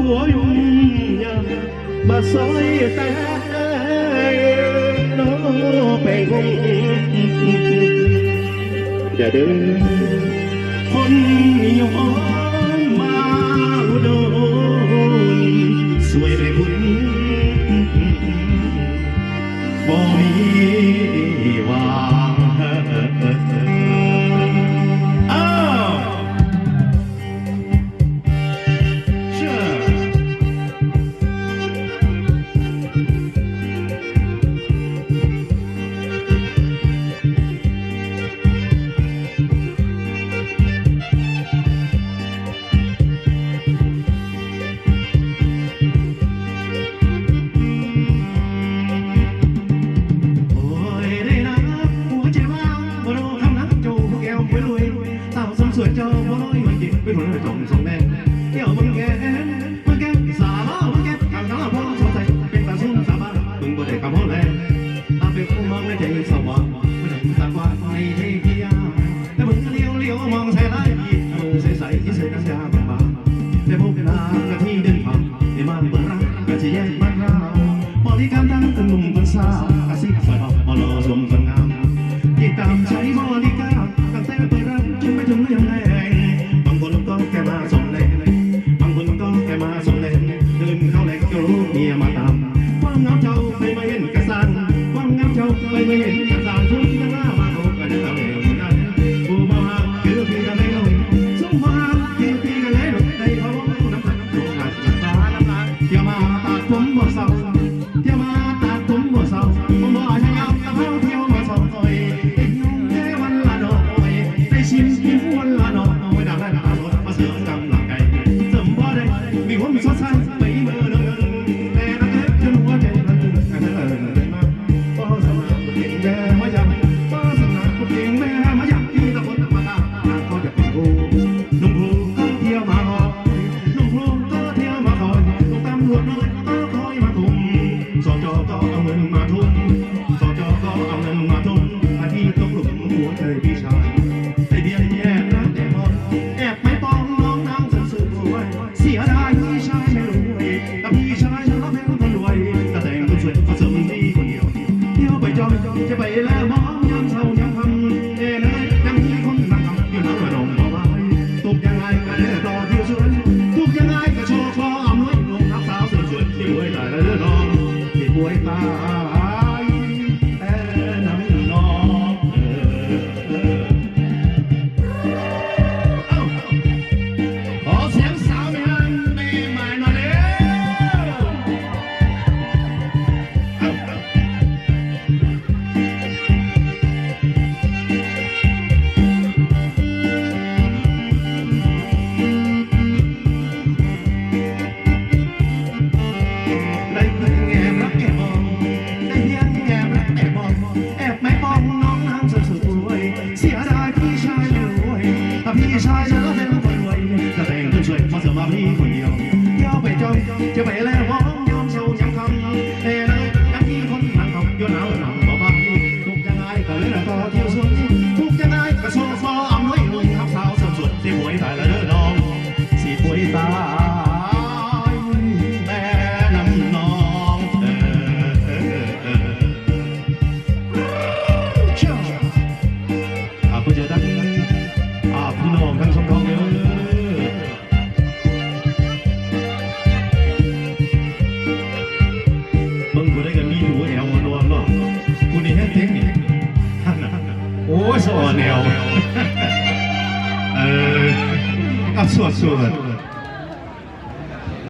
หัวยุ่งยากมาซอยแต่น้องไปงงอย่าเดินคนนิยมมาอุดมสวยด้วยบุญบ่มีวางสวยเจ้าบ่น้อยมันกินไปหมดเลยจงสองแม่เที่ยวมึงแก่มึงแก่สาล้อมึงแก่ทางทั้งละพงสงสัยเป็นตาซุ่มสาบานมึงบ่ได้คำพูดแรงตาเป็นผู้มองในใจสว่างไม่ได้ตาว่าในเทียแต่มึงเลี้ยวมองใส่ไรมือใสที่เสื้อน้ำยาบางๆแต่พวกนากะที่เดินผ่านในบ้านเปิดร้านกะจะแยกบ้านเราบริการทั้งคนหนุ่มคนสาวกะซิบใส่บอกมาหล่อสมคนงามที่ตามใช้บริการตั้งแต่เปิดร้านจนไปถึงยังไงบางคนก็แค่มาส่งเล่นบางคนก็แค่มาส่งเล่นเดินเข้าแหล่งก็รู้เมียมาตามความเงาเจ้าไปไม่เห็นกระสันความเงาเจ้าไปไม่เห็นกระสันทุกทั้งหน้ามาโอ้กันเท่าเดิมกันผู้บ่าวคือพี่กันไม่ลงส่งมาคือพี่กันเลยลงในเขาน้ำตาลงมาตาน้ำตาเที่ยวมาตัดผมบ่เศร้าเที่ยวมาตัดผมบ่เศร้าผมบ่ใช่ยามตะเภาเที่ยวมาส่งหน่อยติดยุ่งแค่วันละหน่อยได้ชิมกินวันละหน่อยดังนั้นอาสดมาเสริมกำลังใจเสริมบ่ได้มีความสดใสไม่เมื่อเดินแต่นักเล็กจนหัวใจมันตึงกันเลยมาก็สมาเก่งแม่มาอยากก็สนาเก่งแม่มาอยากที่ตะคนมาตาก็จะเป็นกูนุ่มครูก็เที่ยวมาคอยนุ่มครูก็เที่ยวมาคอยลูกตำรวจน้อยก็คอยมาทุ่มสจก็เอาเงินมาทุ่มสจก็เอาเงินมาทุ่มอาที่ตกหลุมหัวใจพี่ชายไอเดียแย่รักแต่มอนแอบไม่ป้องน้องนางสื่อรวยเสียดายพี่ชายไม่รวยแต่พี่ชายฉันรับเป็นคนรวยแต่แต่งตัวสวยผสมดีคนเดียวเที่ยวไปจอยจะไปแล้วมองยามเช้ายามค่ำเลยยังมีคนนั่งทำอยู่หน้ากระดองบ่าวตกยังไงก็เดินต่อเที่ยวสวนทุกยังไงก็โชว์คออำนวยลงทับสาวสวยที่รวยแต่ละเรื่องน้องที่ป่วยตายแต่น้ำน้องขอเสียงสาวแม่ในใหม่หน่อยเร็ได้เพียงแอบรักแอบมองได้เพียงแอบรักแอบมองแอบไม่ป้องน้องนางสวยเสียดายพี่ชายไม่รวยถ้าพี่ชายจะรับเป็นคนรวยจะแต่งตัวสวยมาเสริมมาพี่คนเดียวเที่ยวไปจอยจะไปแล้วมองยามเช้ายามค่ำแต่ละยังมีคนนั่งทำย้อนหนาวหนังบ่าวทุกยังไงก็เลยต่อเที่ยวสวนทุกยังไงก็โชว์ฟออำนวยลงทับสาวสวยที่ป่วยตายละเด้อน้องสิป่วยตายแม่น้ำน้องเชื่อผู้เจอทั้งพี่น้องทั้งสองท้องเลยมึงกูได้กันมีดูแอลนวลเนาะกูนี่แค่เทคนิคโอ้ยสอนแนวก็สวด